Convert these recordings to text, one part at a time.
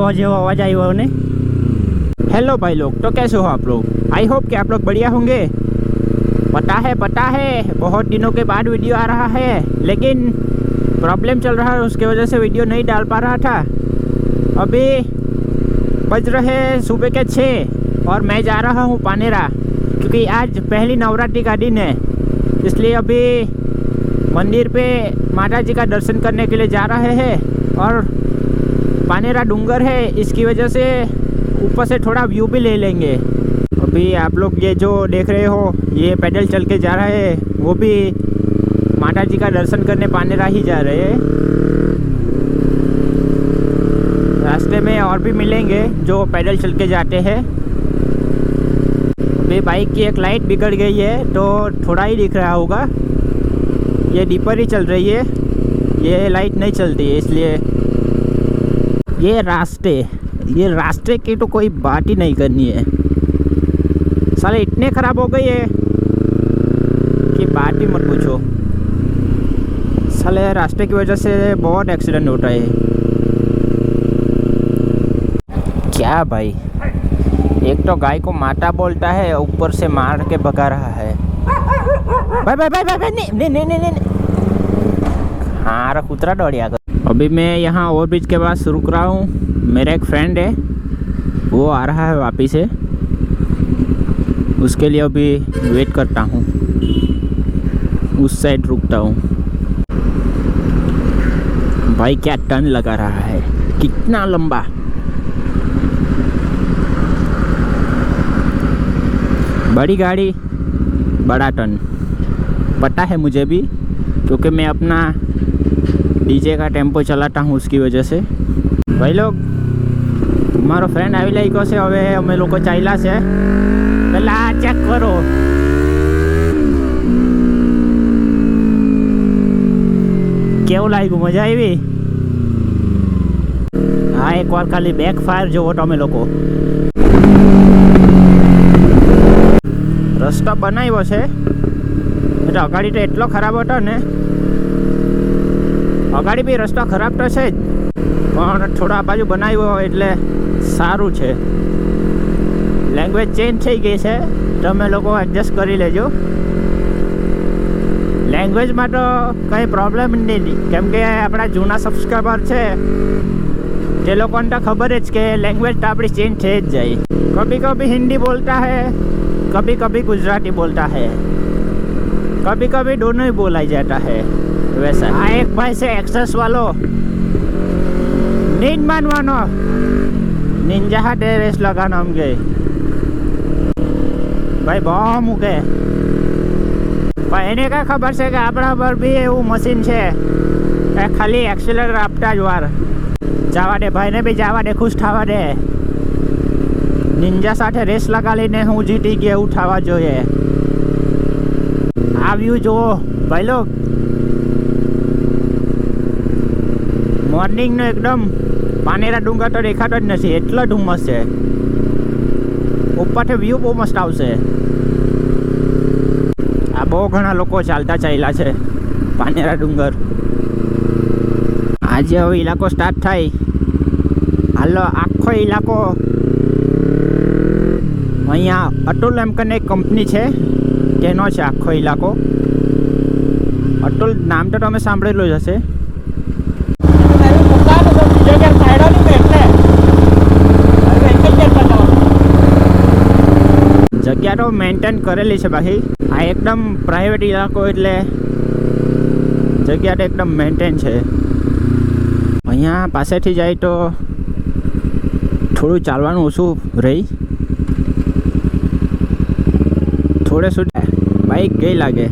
हवा जो आवाज़ आई हो ने। हेलो भाई लोग, तो कैसे हो आप लोग? आई होप कि आप लोग बढ़िया होंगे। पता है बहुत दिनों के बाद वीडियो आ रहा है, लेकिन प्रॉब्लम चल रहा है, उसके वजह से वीडियो नहीं डाल पा रहा था। अभी बज रहे सुबह के 6 और मैं जा रहा हूँ पानेरा, क्योंकि आज पहली नवरात्रि का दिन है। इसलिए अभी मंदिर पे माता जी का दर्शन करने के लिए जा रहे हैं। और पानेरा डूंगर है, इसकी वजह से ऊपर से थोड़ा व्यू भी ले लेंगे। अभी आप लोग ये जो देख रहे हो, ये पैदल चल के जा रहे हैं, वो भी माता जी का दर्शन करने पानेरा ही जा रहे हैं। रास्ते में और भी मिलेंगे जो पैदल चल के जाते हैं। अभी बाइक की एक लाइट बिगड़ गई है, तो थोड़ा ही दिख रहा होगा। ये डीपर ही चल रही है, ये लाइट नहीं चलती है, इसलिए ये रास्ते की तो कोई बात ही नहीं करनी है। साले इतने ख़राब हो गई है कि बात ही मत पूछो। साले रास्ते की वजह से बहुत एक्सीडेंट होता है। क्या भाई, एक तो गाय को माता बोलता है, ऊपर से मार के भगा रहा है। भाई नहीं। हाँ, कुतरा दौड़िया कर। अभी मैं यहाँ ओवरब्रिज के पास रुक रहा हूँ। मेरा एक फ्रेंड है, वो आ रहा है वापिस से, उसके लिए अभी वेट करता हूँ। उस साइड रुकता हूँ। भाई क्या टर्न लगा रहा है, कितना लंबा। बड़ी गाड़ी, बड़ा टर्न, पता है मुझे भी, क्योंकि मैं अपना डीजे का टेम्पो चलाता हूँ, उसकी वजह से। भाई लोग, मारो फ्रेंड આવી લાગ્યો છે। હવે અમે લોકો ચાલ્યા છે, પેલા ચેક કરો। કેવું લાગ્યું? મજા આવી? હા, એકવાર ખાલી બેક ફાયર જોવો તમે લોકો। રસ્તો બનાવ્યો છે, એટલે અગાડી તો એટલો ખરાબ હતો ને। અગાડી બી રસ્તો ખરાબ તો છે જ, પણ થોડો આ બાજુ બનાવ્યો એટલે સારું છે। લેંગ્વેજ ચેન્જ થઈ ગઈ છે, તમે લોકો એડજસ્ટ કરી લેજો। લેંગ્વેજમાં તો કંઈ પ્રોબ્લેમ નહીં, કેમ કે આપણા જૂના સબસ્ક્રાઈબર છે તે લોકોને તો ખબર જ કે લેંગ્વેજ તો આપણી ચેન્જ થઈ જ જાય। કભી કભી हिंदी बोलता है, कभी कभी गुजराती बोलता है, कभी कभी दोनों ही बोला जाता है। वैसा हाँ, एक भाई से एक्सेस वालो नींद मानवानो निंजा हाटे रेस लगाना हम गए। भाई बहुत મૂકે, પણ એને કાંઈ ખબર છે કે આપણા પર બી એવું મશીન છે કે ખાલી એક્સિલરેટર આપતા જ વાર જવા દે, ભાઈને બી જવા દે, ખુશ થવા દે। નિંજા સાથે રેસ લગાડીને હું જીતી ગયો એવું થવા જોઈએ। આ વ્યૂ જુઓ ભાઈ લોગ, મોર્નિંગનો એકદમ પાનેરા ડુંગર તો દેખાતો જ નથી, એટલો ધુમ્મસ છે। ઉપરથી વ્યૂ બહુ મસ્ત આવશે। આ બહુ ઘણા લોકો ચાલતા ચાલ્યા છે પાનેરા ડુંગર। આજે હવે ઇલાકો સ્ટાર્ટ થાય, હાલો આખો ઇલાકો। અહીંયા અતુલ એમ કરીને એક કંપની છે, તેનો છે આખો ઇલાકો। અતુલ નામ તો તમે સાંભળેલું જ હશે। જગ્યા તો મેન્ટેન કરેલી છે ભાઈ। આ એકદમ પ્રાઇવેટ ઇલાકો એટલે જગ્યા તો એકદમ મેન્ટેન છે। અહીંયા પાસેથી જાય તો થોડું ચાલવાનું ઓછું રહી, થોડે સુધી બાઇક ગઈ લાગે,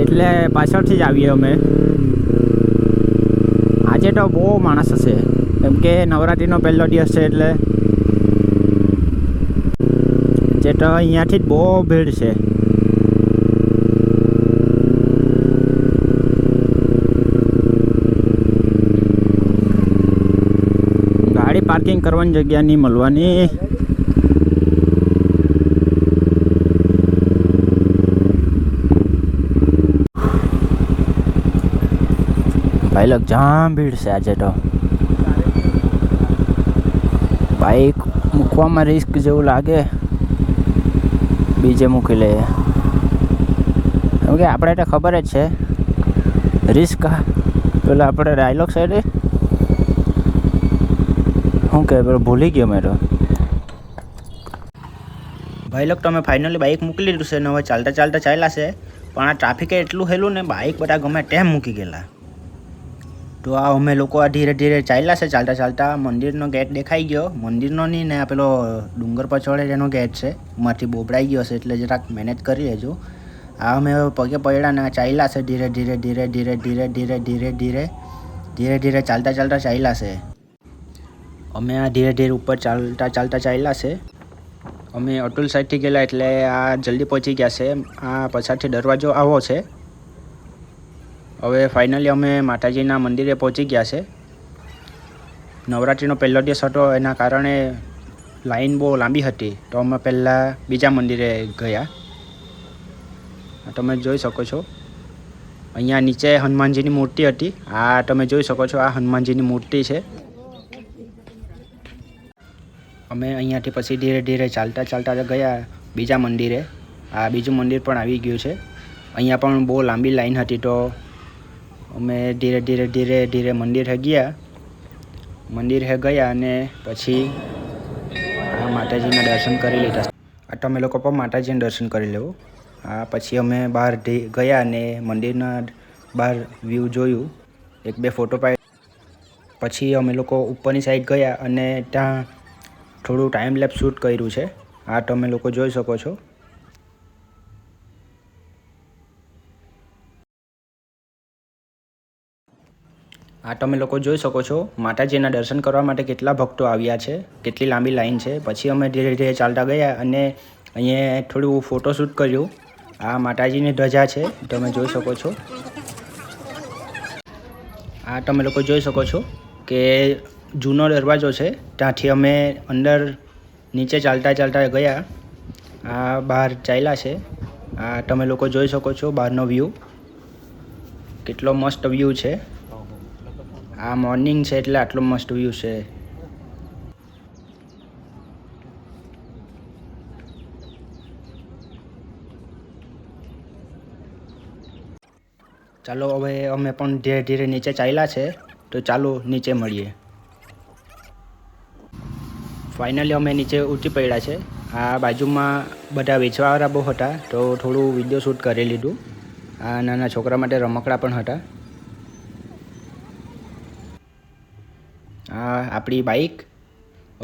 એટલે પાછળથી જ આવીએ અમે। આજે તો બહુ માણસ હશે, કેમ કે નવરાત્રિનો પહેલો દિવસ છે, એટલે જે તો અહીંયાથી જ બહુ ભીડ છે। ગાડી પાર્કિંગ કરવાની જગ્યા નહીં મળવાની। भाई लोग जाम भीड़ से आज तो બાઇક મૂકવામાં રિસ્ક જેવું લાગે, બીજે મૂકી લે. કેમ કે આપણે તો ખબર જ છે રિસ્ક. પેલા આપણે ડાયલોગ સાઈડે શું કહે, પેલો ભૂલી ગયો મેં તો. ભાઈ લોક તમે ફાઇનલી બાઇક મૂકી લીધું છે ને હવે ચાલતા ચાલતા ચાલ્યા છે, પણ આ ટ્રાફિકે એટલું હેલું ને બાઇક બધા ગમે તેમ મૂકી ગયેલા. તો આ અમે લોકો આ ધીરે ધીરે ચાલ્યા છે ચાલતા ચાલતા. મંદિરનો ગેટ દેખાઈ ગયો, મંદિરનો નહીં ને આ પેલો ડુંગર પર ચડે એનો ગેટ છે, એમાંથી બોબડાઈ ગયો છે એટલે જરાક મેનેજ કરી લેજો. આ અમે પગે પડ્યા ને ચાલ્યા છે ધીરે ધીરે ધીરે ધીરે ધીરે ધીરે ધીરે ધીરે ધીરે ધીરે ચાલતા ચાલતા ચાલ્યા છે. અમે આ ધીરે ધીરે ઉપર ચાલતા ચાલતા ચાલ્યા છે. અમે અતુલ સાઈડથી ગયેલા એટલે આ જલ્દી પહોંચી ગયા છે. આ પાછળથી દરવાજો આવો છે. હવે ફાઇનલી અમે માતાજીના મંદિરે પહોંચી ગયા છે. નવરાત્રિનો પહેલો દિવસ હતો એના કારણે લાઈન બહુ લાંબી હતી, તો અમે પહેલાં બીજા મંદિરે ગયા. તમે જોઈ શકો છો અહીંયા નીચે હનુમાનજીની મૂર્તિ હતી. આ તમે જોઈ શકો છો આ હનુમાનજીની મૂર્તિ છે. અમે અહીંયાથી પછી ધીરે ધીરે ચાલતા ચાલતા ગયા બીજા મંદિરે. આ બીજું મંદિર પણ આવી ગયું છે. અહીંયા પણ બહુ લાંબી લાઈન હતી, તો અમે ધીરે ધીરે ધીરે ધીરે મંદિરે ગયા અને પછી આ માતાજીના દર્શન કરી લીધા. આ તમે લોકો પણ માતાજીના દર્શન કરી લેવો. આ પછી અમે બહાર ગયા અને મંદિરના બહાર વ્યૂ જોયું, એક બે ફોટો પાડ્યા. પછી અમે લોકો ઉપરની સાઈડ ગયા અને ત્યાં થોડું ટાઈમ લેપ શૂટ કર્યું છે. આ તમે લોકો જોઈ શકો છો. આ તમે લોકો જોઈ શકો છો માતાજીના દર્શન કરવા માટે કેટલા ભક્તો આવ્યા છે, કેટલી લાંબી લાઈન છે. પછી અમે ધીરે ધીરે ચાલતા ગયા અને અહીંયા થોડું ફોટોશૂટ કર્યું. આ માતાજીની ધજા છે, તમે જોઈ શકો છો. આ તમે લોકો જોઈ શકો છો કે જૂનો દરવાજો છે, ત્યાંથી અમે અંદર નીચે ચાલતા ચાલતા ગયા. આ બહાર ચાલ્યા છે. આ તમે લોકો જોઈ શકો છો બહારનો વ્યૂ, કેટલો મસ્ત વ્યૂ છે. આ મોર્નિંગ છે એટલે આટલો મસ્ત વ્યૂ છે. ચાલો હવે અમે પણ ધીરે ધીરે નીચે ચાલ્યા છે, તો ચાલો નીચે મળીએ. ફાઇનલી અમે નીચે ઉતરી પડ્યા છે. આ બાજુમાં બધા વેચવાવાળા બહુ હતા, તો થોડું વિડીયો શૂટ કરી લીધું. આ નાના છોકરા માટે રમકડા પણ હતા. આ આપણી બાઇક.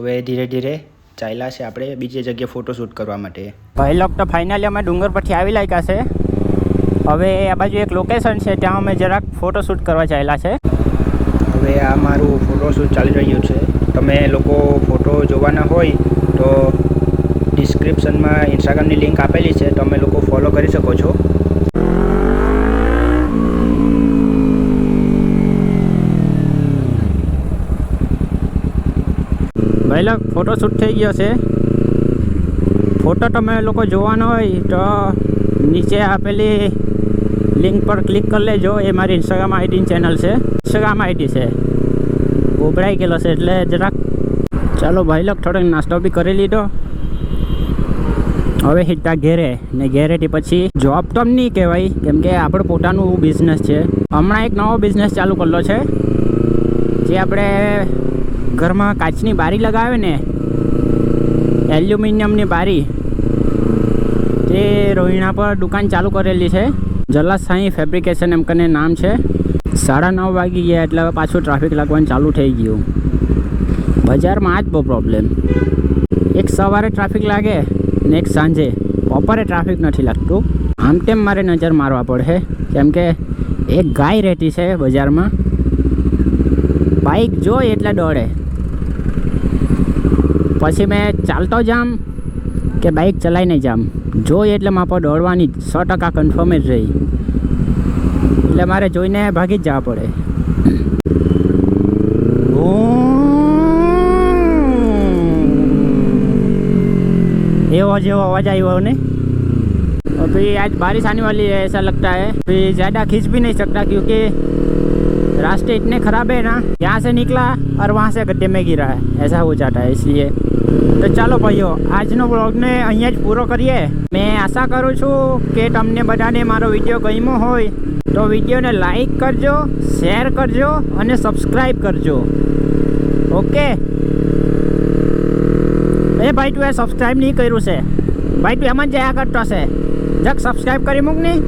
હવે ધીરે ધીરે ચાલ્યા છે આપણે બીજી જગ્યાએ ફોટોશૂટ કરવા માટે. ભાઈ લોક તો ફાઇનલી અમે ડુંગર પરથી આવી લાગ્યા છે. હવે આ બાજુ એક લોકેશન છે, ત્યાં અમે જરાક ફોટોશૂટ કરવા ચાલ્યા છે. હવે આ મારું ફોટોશૂટ ચાલી રહ્યું છે. તમે લોકો ફોટો જોવાના હોય તો ડિસ્ક્રિપ્શનમાં ઇન્સ્ટાગ્રામની લિંક આપેલી છે, તમે લોકો ફોલો કરી શકો છો. ભાઈ લોક ફોટોશૂટ થઈ ગયો છે. ફોટો તમે લોકો જોવાનો હોય તો નીચે આપેલી લિંક પર ક્લિક કરી લેજો. એ મારી ઇન્સ્ટાગ્રામ આઈડીની ચેનલ છે, ઇન્સ્ટાગ્રામ આઈડી છે. ગોબરાઈ ગયેલો છે એટલે જરાક. ચાલો ભાઈ લોક થોડોક નાસ્તો બી કરી લીધો. હવે સીધા ઘેરે, ને ઘેરેથી પછી જોબ તો નહીં કહેવાય, કેમ કે આપણું પોતાનું બિઝનેસ છે. હમણાં એક નવો બિઝનેસ ચાલુ કરેલો છે, જે આપણે ઘરમાં કાચની બારી લગાવે ને, એલ્યુમિનિયમની બારી, તે રોહિણા પર દુકાન ચાલુ કરેલી છે. જલાસ સાંઈ ફેબ્રિકેશન એમ કરીને નામ છે. 9:30 વાગી ગયા એટલે હવે પાછું ટ્રાફિક લાગવાનું ચાલુ થઈ ગયું. બજારમાં આ જ બહુ પ્રોબ્લેમ. એક સવારે ટ્રાફિક લાગે ને એક સાંજે. બપોરે ટ્રાફિક નથી લાગતું. આમ તેમ મારે નજર મારવા પડે, કેમ કે એક ગાય રહેતી છે બજારમાં. બાઇક જોઈ એટલે દોડે. પછી મેં ચાલતો જામ કે બાઇક ચલાવીને જામ, જોઈ એટલે મારા પર દોડવાની 100% કન્ફર્મ જ રહી. એટલે મારે જોઈને ભાગી જ જવા પડે. एवो जेवो आवाज आई हुआ नहीं। अभी आज बारिश आने वाली है ऐसा लगता है। अभी ज़्यादा खींच भी नहीं सकता क्योंकि रास्ते इतने ख़राब है ना, यहाँ से निकला और वहाँ से गड्ढे में गिरा है, ऐसा हो जाता है। इसलिए तो ચાલો ભાઈઓ, આજનો વ્લોગને અહીંયા જ પૂરો કરીએ। મેં આશા કરું છું કે તમને બધાને મારો વિડીયો ગમ્યો હોય તો વિડીયોને લાઈક કરજો, શેર કરજો અને સબસ્ક્રાઈબ કરજો। ઓકે એ ભાઈ, તું એ સબસ્ક્રાઈબ નહીં કર્યું છે ભાઈ, તું એમ જ જયા કરતો છે, જક સબસ્ક્રાઈબ કરી મૂક નહીં।